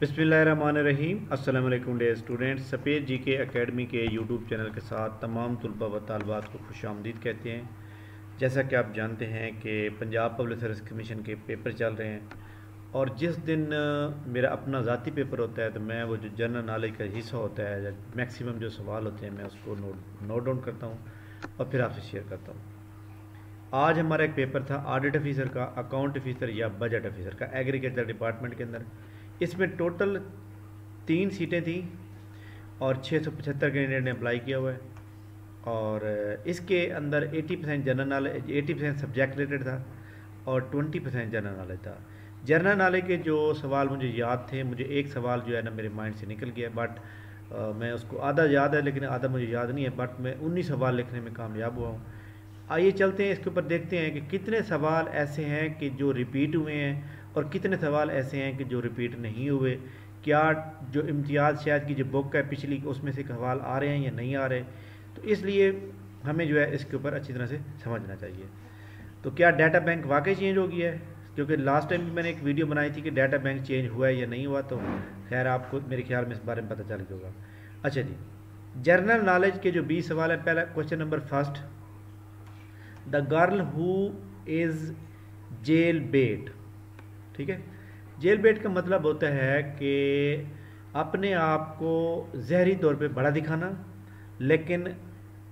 बिस्मिल्लाहिर्रहमानिर्रहीम। अस्सलाम वालेकुम डियर स्टूडेंट्स। सफ़ेद जी के अकेडमी के यूट्यूब चैनल के साथ तमाम तलबा व तालबात को खुशामदीद कहते हैं। जैसा कि आप जानते हैं कि पंजाब पब्लिक सर्विस कमीशन के पेपर चल रहे हैं और जिस दिन मेरा अपना ज़ाती पेपर होता है तो मैं वो जो जनरल नॉलेज का हिस्सा होता है, मैक्सिमम जो सवाल होते हैं, मैं उसको नोट डाउन करता हूँ और फिर आपसे शेयर करता हूँ। आज हमारा एक पेपर था ऑडिट ऑफिसर का, अकाउंट ऑफिसर या बजट ऑफिसर का, एग्रीकल्चर डिपार्टमेंट के अंदर। इसमें टोटल 3 सीटें थी और 675 कैंडिडेट ने अप्लाई किया हुआ है। और इसके अंदर 80% जनरल नॉलेज, 80% सब्जेक्ट रिलेटेड था और 20% जनरल नॉलेज था। जनरल नॉलेज के जो सवाल मुझे याद थे, मुझे एक सवाल जो है ना मेरे माइंड से निकल गया, बट मैं उसको आधा याद है लेकिन आधा मुझे याद नहीं है, बट मैं 19 सवाल लिखने में कामयाब हुआ हूँ। आइए चलते हैं इसके ऊपर, देखते हैं कि कितने सवाल ऐसे हैं कि जो रिपीट हुए हैं और कितने सवाल ऐसे हैं कि जो रिपीट नहीं हुए। क्या जो इम्तियाज़ शायद की जो बुक है पिछली, उसमें से सवाल आ रहे हैं या नहीं आ रहे। तो इसलिए हमें जो है इसके ऊपर अच्छी तरह से समझना चाहिए। तो क्या डाटा बैंक वाकई चेंज हो गया है? क्योंकि लास्ट टाइम भी मैंने एक वीडियो बनाई थी कि डाटा बैंक चेंज हुआ है या नहीं हुआ, तो खैर आपको मेरे ख्याल में इस बारे में पता चल गया होगा। अच्छा जी, जनरल नॉलेज के जो 20 सवाल है। पहला question number first, the girl who is jail bait. ठीक है, जेल बेट का मतलब होता है कि अपने आप को जहरी तौर पे बड़ा दिखाना, लेकिन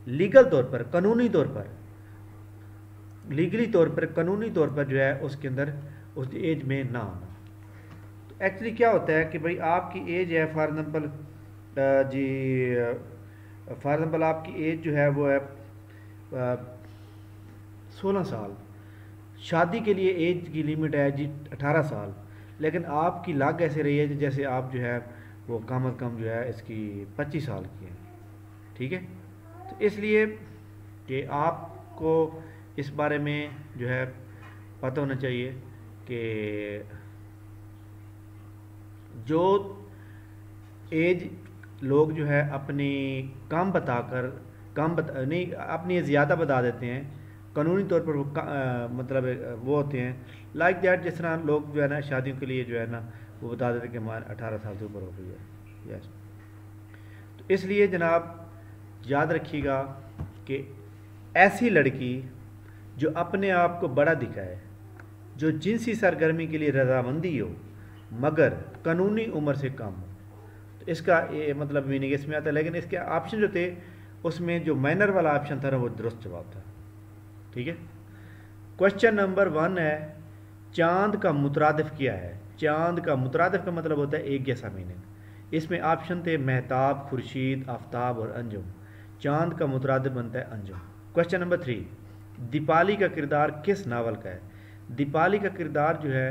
लीगल तौर पर, कानूनी तौर पर, लीगली तौर पर, कानूनी तौर पर जो है उसके अंदर उस एज में ना आना। तो एक्चुअली क्या होता है कि भाई आपकी एज है, फॉर एग्जांपल जी, फॉर एग्जांपल आपकी एज जो है वो है 16 साल। शादी के लिए एज की लिमिट है जी 18 साल, लेकिन आपकी लाग ऐसे रही है जैसे आप जो है वो कम अज़ कम जो है इसकी 25 साल की है। ठीक है, तो इसलिए कि आपको इस बारे में जो है पता होना चाहिए कि जो एज लोग जो है अपनी कम बताकर, नहीं अपनी एज ज़्यादा बता देते हैं, कानूनी तौर पर वो मतलब वो होते हैं लाइक दैट। जिस तरह लोग जो है ना शादियों के लिए जो है ना वो बता देते हैं कि हमारे 18 साल से ऊपर हो गई है। यस, तो इसलिए जनाब याद रखिएगा कि ऐसी लड़की जो अपने आप को बड़ा दिखाए, जो जिनसी सरगर्मी के लिए रजामंदी हो मगर कानूनी उम्र से कम हो, तो इसका ये मतलब मीनिंग इसमें आता है। लेकिन इसके ऑप्शन जो थे उसमें जो माइनर वाला ऑप्शन था ना वो दुरुस्त जवाब था। ठीक है, क्वेश्चन नंबर 1 है, चांद का मुतरादिफ क्या है? चांद का मुतरादिफ का मतलब होता है एक जैसा मीनिंग। इसमें ऑप्शन थे महताब, खुर्शीद, आफ्ताब और अंजुम। चांद का मुतरादिफ बनता है अंजुम। क्वेश्चन नंबर 3, दीपाली का किरदार किस नावल का है? दीपाली का किरदार जो है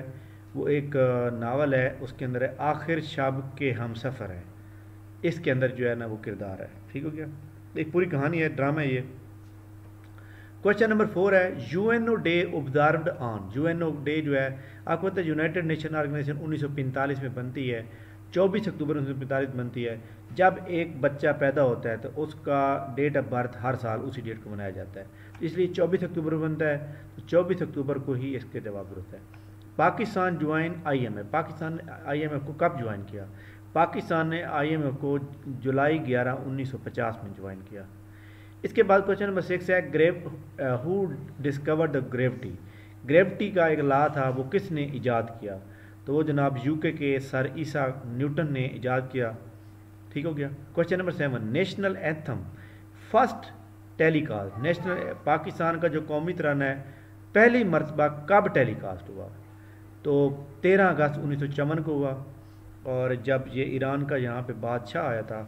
वो एक नावल है, उसके अंदर है आखिर शब के हम सफ़र है, इसके अंदर जो है ना वो किरदार है। ठीक हो गया, एक पूरी कहानी है, ड्रामा है ये। क्वेश्चन नंबर 4 है, UNO day observed on. UNO day जो है आपको पता है यूनाइटेड नेशन ऑर्गेनाइजेशन 1945 में बनती है, 24 अक्टूबर 1945 बनती है। जब एक बच्चा पैदा होता है तो उसका डेट ऑफ बर्थ हर साल उसी डेट को मनाया जाता है, तो इसलिए 24 अक्टूबर बनता है, तो 24 अक्टूबर को ही इसके जवाब दुरुस्त है। Pakistan join IMF। पाकिस्तान ने IMF को कब ज्वाइन किया? पाकिस्तान ने IMF को जुलाई 11, 1950 में ज्वाइन किया। इसके बाद क्वेश्चन नंबर 6 है, who discovered the gravity. Gravity का एक लॉ था, वो किसने ईजाद किया? तो वो जनाब UK के सर ईसाक न्यूटन ने ईजाद किया। ठीक हो गया। Question number 7, national anthem first telecast. National Pakistan का जो कौमी तराना है पहली मरतबा कब टेलीकास्ट हुआ? तो 13 अगस्त 1954 को हुआ। और जब ये ईरान का यहाँ पे बादशाह आया था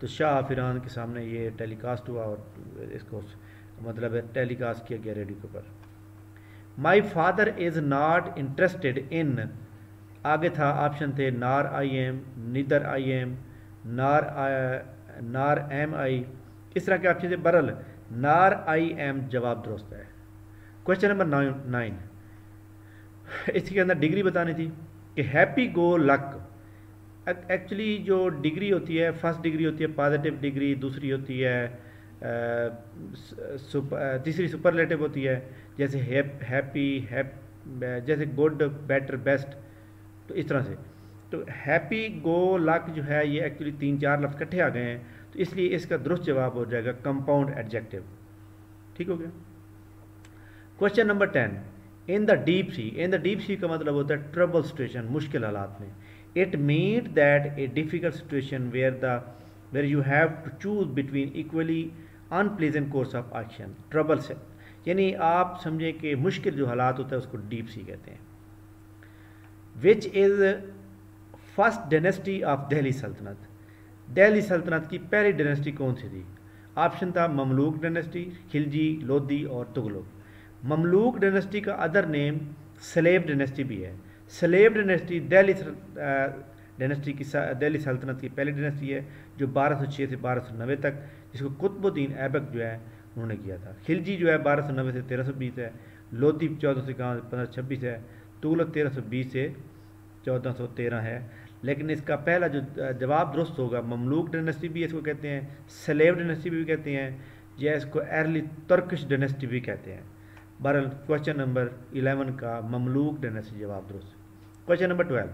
तो शाह ईरान के सामने ये टेलीकास्ट हुआ और इसको मतलब टेलीकास्ट किया गया रेडियो के ऊपर। My father is not interested in, आगे था ऑप्शन थे नार IM, नीदर IM, नार MI, इस तरह के ऑप्शन थे। बरल नार IM जवाब दुरुस्त है। क्वेश्चन नंबर 9, इसके अंदर डिग्री बतानी थी कि हैप्पी गो लक। एक्चुअली जो डिग्री होती है, फर्स्ट डिग्री होती है पॉजिटिव डिग्री, दूसरी होती है तीसरी सुपरलेटिव होती है, जैसे हैप्पी, जैसे गुड, बेटर, बेस्ट, तो इस तरह से। तो हैप्पी गो लक जो है ये एक्चुअली 3-4 लफ्ज़ इकट्ठे आ गए हैं, तो इसलिए इसका दुरुस्त जवाब हो जाएगा कंपाउंड एडजेक्टिव। ठीक हो गया। Question number 10, in the deep sea. In the deep sea का मतलब होता है ट्रबल सिचुएशन, मुश्किल हालात में। It mean that a difficult situation where you have to choose between equally unpleasant course of action. Trouble से यानी आप समझें कि मुश्किल जो हालात होता है उसको डीप सी कहते हैं। Which is first dynasty of Delhi सल्तनत। दिल्ली सल्तनत की पहली डायनेस्टी कौन सी थी? ऑप्शन था ममलूक डायनेस्टी, खिलजी, लोधी और तुगलक। ममलूक डायनेस्टी का अदर नेम स्लेव डायनेस्टी भी है। स्लेव डायनेस्टी दिल्ली डायनेस्टी की दिल्ली सल्तनत की पहली डायनेस्टी है जो 1206 से 1290 तक, जिसको कुतुबुद्दीन ऐबक जो है उन्होंने किया था। खिलजी जो है 1290 से 1320 है, लोधी 1400 से 1526 है, तुगलक 1320 से 1413 है। लेकिन इसका पहला जो जवाब दुरुस्त होगा, ममलूक डायनेस्टी भी इसको कहते हैं, स्लेव डायनेस्टी भी कहते हैं, या इसको अर्ली तुर्किश डायनेस्टी भी कहते हैं। बहरहाल क्वेश्चन नंबर 11 का ममलूक डायनेस्टी जवाब दुरुस्त। Question number 12,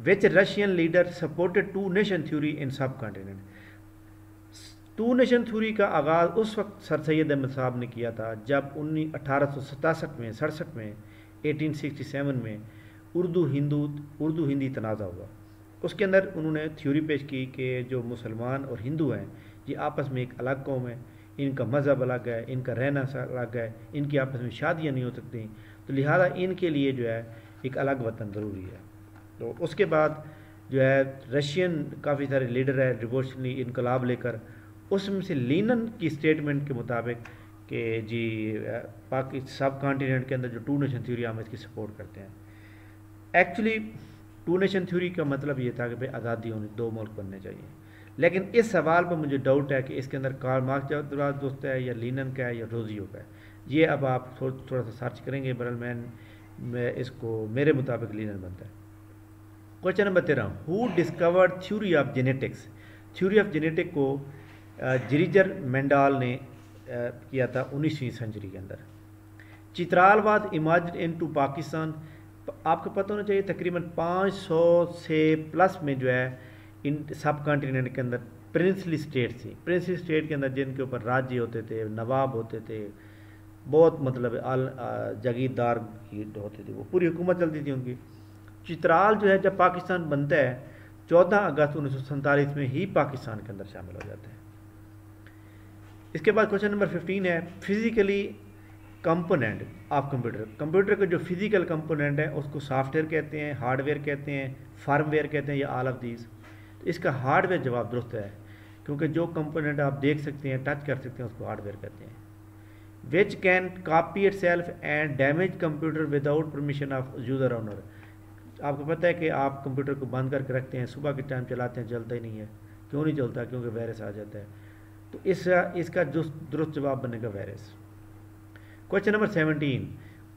which Russian leader supported two nation theory in subcontinent. To nation theory का आगाज़ उस वक्त सर सैयद अहमद साहब ने किया था जब 1867 में 1867 में उर्दू हिंदी तनाज़ा हुआ। उसके अंदर उन्होंने थ्योरी पेश की कि जो मुसलमान और हिंदू हैं ये आपस में एक अलग कौम है, इनका मज़हब अलग है, इनका रहना अलग है, इनकी आपस में शादियाँ नहीं हो सकती, तो लिहाजा इनके लिए जो है एक अलग वतन ज़रूरी है। तो उसके बाद जो है रशियन काफ़ी सारे लीडर है रिवोल्यूशनरी इनकलाब लेकर, उसमें से लीनन की स्टेटमेंट के मुताबिक कि जी पाकिस्तान सब कॉन्टिनेंट के अंदर जो टू नेशन थ्योरी हम इसकी सपोर्ट करते हैं। एक्चुअली टू नेशन थ्योरी का मतलब ये था कि भाई आज़ादी होनी, दो मुल्क बनने चाहिए। लेकिन इस सवाल पर मुझे डाउट है कि इसके अंदर कार्ल मार्क्स का जवाब दोस्त है या लीनन का है या रोजियो का है। ये अब आप थोड़ा सा सर्च करेंगे, बरल मैं इसको मेरे मुताबिक लीनन बनता है। Question number 13, who discovered theory of genetics. Theory of genetic को जिरिजर मेंडाल ने किया था 19वीं सेंचुरी के अंदर। Chitral was imagined into Pakistan. आपको पता होना चाहिए तकरीबन 500 से प्लस में जो है इन सब कॉन्टिनेंट के अंदर प्रिंसली स्टेट थी। प्रिंसली स्टेट के अंदर जिनके ऊपर राज्य होते थे, नवाब होते थे, बहुत मतलब जागीरदार होते थे, वो पूरी हुकूमत चलती थी उनकी। चित्राल जो है जब पाकिस्तान बनता है 14 अगस्त 1947 में ही पाकिस्तान के अंदर शामिल हो जाते हैं। इसके बाद क्वेश्चन नंबर 15 है, physically component of computer. Computer का जो फिजिकल कंपोनेंट है उसको सॉफ्टवेयर कहते हैं, हार्डवेयर कहते हैं, फर्मवेयर कहते हैं, या ऑल ऑफ दीज। तो इसका हार्डवेयर जवाब दुरुस्त है, क्योंकि जो कंपोनेंट आप देख सकते हैं, टच कर सकते हैं, उसको हार्डवेयर कहते हैं। Which can copy it self and damage computer without permission of user owner. आपको पता है कि आप कंप्यूटर को बंद करके रखते हैं, सुबह के टाइम चलाते हैं, चलता ही नहीं है। क्यों नहीं चलता? क्योंकि वायरस आ जाता है। तो इसका जो दुरुस्त जवाब बनेगा virus. Question number 17,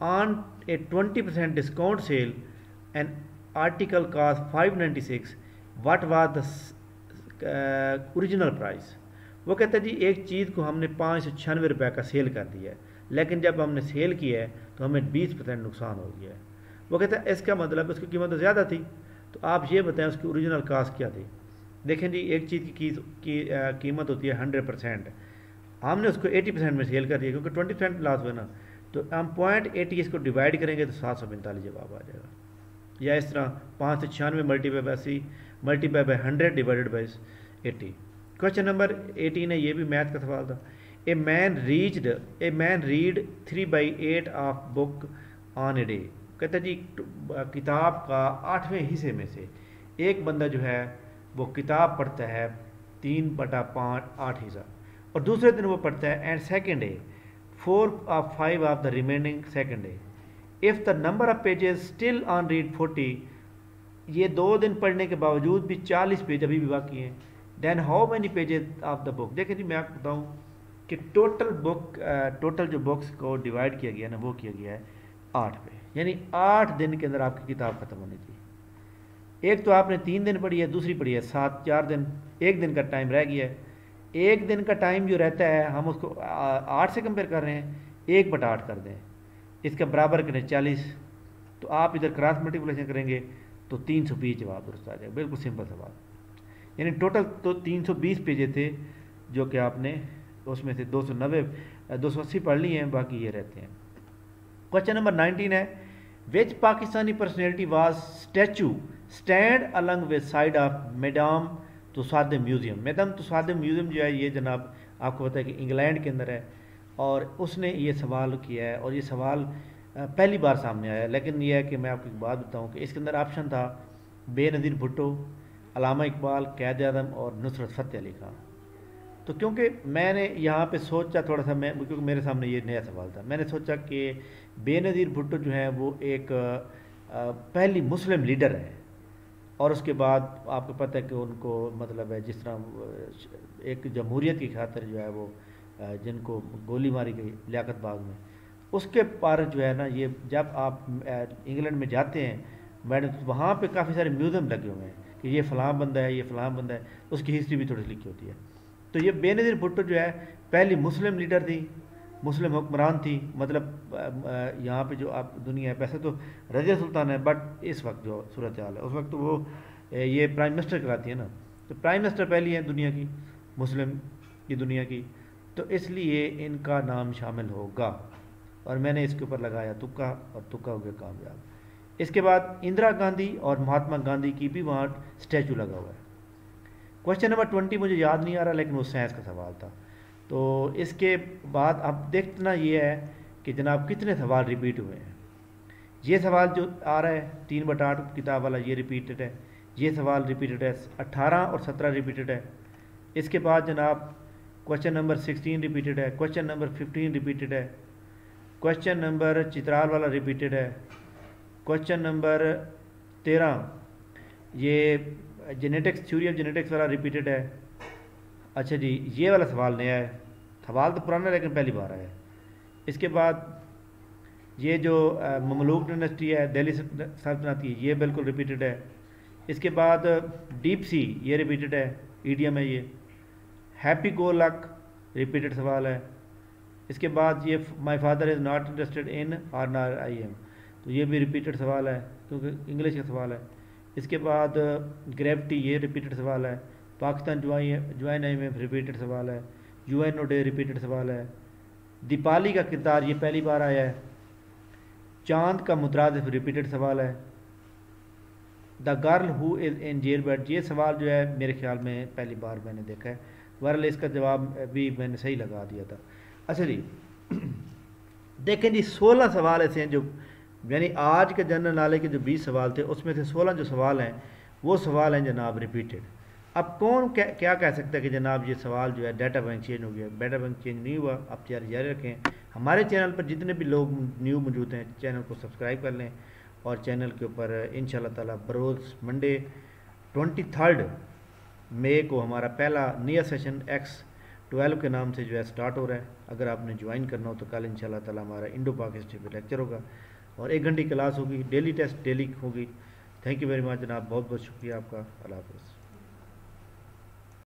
on A 20% discount sale an article cost 596, what was the original price. वो कहता है जी एक चीज़ को हमने 596 रुपये का सेल कर दिया है, लेकिन जब हमने सेल किया है तो हमें 20% नुकसान हो गया है। वो कहता है इसका मतलब उसकी कीमत तो ज़्यादा थी, तो आप ये बताएं उसकी ओरिजिनल कास्ट क्या थी। देखें जी एक चीज़ की कीमत होती है 100%, हमने उसको 80% में सेल कर दिया क्योंकि 20% लॉस हुआ ना, तो हम 0.80 इसको डिवाइड करेंगे तो 745 जवाब आ जाएगा। या इस तरह 596 multiply by 100 divided by 80। Question number 18 है, ये भी मैथ का सवाल था। A man read 3/8 of book on a day. कहता है जी किताब का 8वें हिस्से में से एक बंदा जो है वो किताब पढ़ता है 3/5 8 हिस्सा, और दूसरे दिन वो पढ़ता है and second day 4/5 of the remaining second day. If the number of pages still on read 40, ये 2 दिन पढ़ने के बावजूद भी 40 पेज अभी भी बाकी हैं, then how many pages of the book. देखें जी मैं आपको बताऊँ कि टोटल जो बुक्स को डिवाइड किया गया ना वो किया गया है 8 पे, यानी 8 दिन के अंदर आपकी किताब ख़त्म होनी चाहिए। एक तो आपने 3 दिन पढ़ी है, दूसरी पढ़ी है 7, 4 दिन, 1 दिन का टाइम रह गया है। 1 दिन का टाइम जो रहता है हम उसको 8 से कंपेयर कर रहे हैं, 1/8 कर दें, इसका बराबर करें 40, तो आप इधर क्रॉस मल्टीप्लिकेशन करेंगे तो 320 जवाब दुरुस्त आ जाएगा। बिल्कुल सिंपल सवाल। यानी टोटल तो 320 पेजे थे जो कि आपने उसमें से 290 280 पढ़ लिए हैं, बाकी ये रहते हैं। क्वेश्चन नंबर 19 है, which Pakistani personality was statue stand along with side of Madame Tussauds museum. Madame Tussauds museum जो है ये जनाब आपको पता है कि इंग्लैंड के अंदर है, और उसने ये सवाल किया है, और ये सवाल पहली बार सामने आया। लेकिन यह है कि मैं आपको एक बात बताऊं कि इसके अंदर ऑप्शन था बेनज़ीर भुट्टो, अल्लामा इकबाल, कैद आज़म और नुसरत फ़तेह अली खान। तो क्योंकि मैंने यहाँ पे सोचा थोड़ा सा, मैं क्योंकि मेरे सामने ये नया सवाल था, मैंने सोचा कि बेनज़ीर भुट्टो जो है वो एक पहली मुस्लिम लीडर है, और उसके बाद आपको पता है कि उनको मतलब है जिस तरह एक जमहूरियत की खातिर जो है वो जिनको गोली मारी गई लियाकत बाग में, उसके पर जो है ना, ये जब आप इंग्लैंड में जाते हैं मैंने तो वहाँ पे काफ़ी सारे म्यूज़ियम लगे हुए हैं कि ये फ़लाँ बंदा है, ये फ़लाँ बंदा है, उसकी हिस्ट्री भी थोड़ी सी लिखी होती है। तो ये बेनज़ीर भुट्टो जो है पहली मुस्लिम लीडर थी, मुस्लिम हुक्मरान थी। मतलब यहाँ पे जो आप दुनिया है, वैसे तो रज़िया सुल्तान है, बट इस वक्त जो सूरत हाल है उस वक्त तो वो ये प्राइम मिनिस्टर कराती है ना, तो प्राइम मिनिस्टर पहली है दुनिया की, मुस्लिम की दुनिया की, तो इसलिए इनका नाम शामिल होगा, और मैंने इसके ऊपर लगाया तुक्का, और तुक्का हो गया कामयाब। इसके बाद इंदिरा गांधी और महात्मा गांधी की भी वहाँ स्टैचू लगा हुआ है। क्वेश्चन नंबर 20 मुझे याद नहीं आ रहा, लेकिन वो साइंस का सवाल था। तो इसके बाद अब देखना ये है कि जनाब कितने सवाल रिपीट हुए हैं। ये सवाल जो आ रहा है 3/8 किताब वाला, ये रिपीटेड है। ये सवाल रिपीटेड है, 18 और 17 रिपीटेड है। इसके बाद जनाब क्वेश्चन नंबर 16 रिपीटेड है, क्वेश्चन नंबर 15 रिपीटेड है, क्वेश्चन नंबर चित्राल वाला रिपीटेड है, क्वेश्चन नंबर 13 ये जेनेटिक्स थ्योरी ऑफ जेनेटिक्स वाला रिपीटेड है। अच्छा जी, ये वाला सवाल नया है, सवाल तो पुराना है लेकिन पहली बार आया है। इसके बाद ये जो ममलूक डायनेस्टी है, दिल्ली सल्तनत की, ये बिल्कुल रिपीटेड है। इसके बाद डीप सी, ये रिपीटेड है, ईडियम है ये। हैप्पी गो लक रिपीटेड सवाल है। इसके बाद ये my father is not interested in are not I am, तो ये भी रिपीटेड सवाल है क्योंकि इंग्लिश का सवाल है। इसके बाद ग्रेविटी, ये रिपीटेड सवाल है। पाकिस्तान ज्वाइन आई में रिपीटेड सवाल है। यूएनओ डे रिपीटेड सवाल है। दीपाली का किरदार, ये पहली बार आया है। चांद का मुतरादिफ रिपीटेड सवाल है। The girl who is in jail bird, ये सवाल जो है मेरे ख्याल में पहली बार मैंने देखा है, वरल इसका जवाब भी मैंने सही लगा दिया था। अच्छा जी देखें जी, 16 सवाल ऐसे हैं जो, यानी आज के जनरल नॉलेज के जो 20 सवाल थे उसमें से 16 जो सवाल हैं वो सवाल हैं जनाब रिपीटेड। अब कौन क्या कह सकता है कि जनाब ये सवाल जो है डाटा बैंक चेंज हो गया? डाटा बैंक चेंज नहीं हुआ, आप तैयारी जारी रखें। हमारे चैनल पर जितने भी लोग न्यू मौजूद हैं चैनल को सब्सक्राइब कर लें, और चैनल के ऊपर इंशाल्लाह ताला बरोज़ मंडे 23 मई को हमारा पहला नया सेशन X12 के नाम से जो है स्टार्ट हो रहा है। अगर आपने ज्वाइन करना हो तो कल इंशाल्लाह ताला हमारा इंडो पाक हिस्ट्री पर लेक्चर होगा, और 1 घंटे क्लास होगी, डेली टेस्ट डेली होगी। थैंक यू वेरी मच जनाब, बहुत बहुत शुक्रिया आपका। अल्लाह हाफ़िज़।